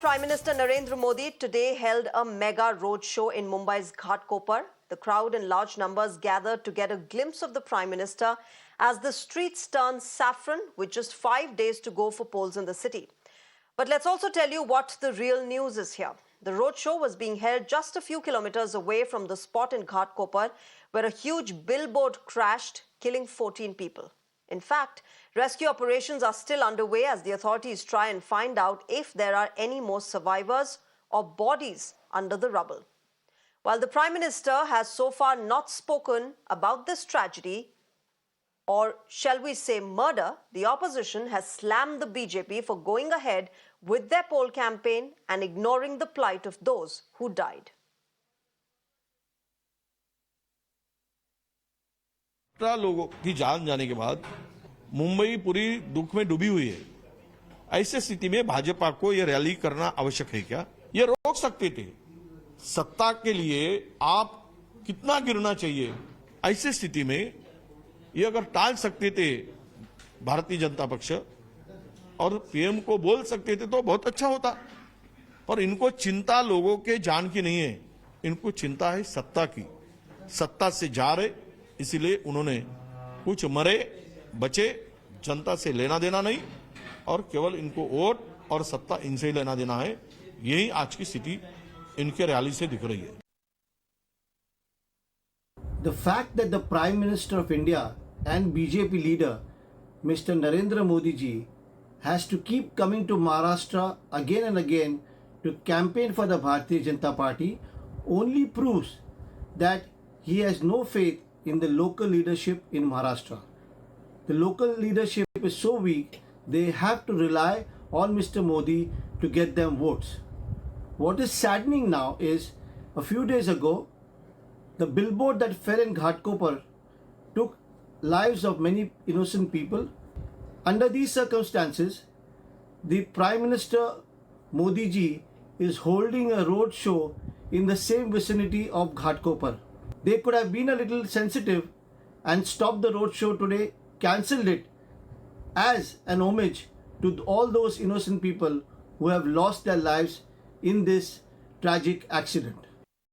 Prime Minister Narendra Modi today held a mega roadshow in Mumbai's Ghatkopar. The crowd in large numbers gathered to get a glimpse of the Prime Minister as the streets turned saffron with just 5 days to go for polls in the city. But let's also tell you what the real news is here. The roadshow was being held just a few kilometers away from the spot in Ghatkopar where a huge billboard crashed, killing 14 people. In fact, rescue operations are still underway as the authorities try and find out if there are any more survivors or bodies under the rubble. While the Prime Minister has so far not spoken about this tragedy, or shall we say murder, the opposition has slammed the BJP for going ahead with their poll campaign and ignoring the plight of those who died. लोगों की जान जाने के बाद मुंबई पूरी दुख में डूबी हुई है। ऐसे स्थिति में भाजपा को यह रैली करना आवश्यक है क्या? ये रोक सकते थे। सत्ता के लिए आप कितना गिरना चाहिए? ऐसे स्थिति में ये अगर टाल सकते थे भारतीय जनता पक्ष और पीएम को बोल सकते थे तो बहुत अच्छा होता। पर इनको चिंता लोगों के जान की नहीं है, इनको चिंता है सत्ता की। सत्ता से जा रहे, इसीलिए उन्होंने कुछ मरे बचे, जनता से लेना देना नहीं और केवल इनको वोट और सत्ता इनसे ही लेना देना है। यही आज की स्थिति इनके रैली से दिख रही है। The fact that the Prime Minister of India and BJP leader Mr. Narendra Modi ji has to keep coming to Maharashtra again and again to campaign for the Bharatiya Janata Party only proves that he has no faith in the local leadership in Maharashtra. The local leadership is so weak, they have to rely on Mr. Modi to get them votes. What is saddening now is a few days ago, the billboard that fell in Ghatkopar took lives of many innocent people. Under these circumstances, the Prime Minister Modi ji is holding a road show in the same vicinity of Ghatkopar. They could have been a little sensitive and stopped the road show today, cancelled it as an homage to all those innocent people who have lost their lives in this tragic accident.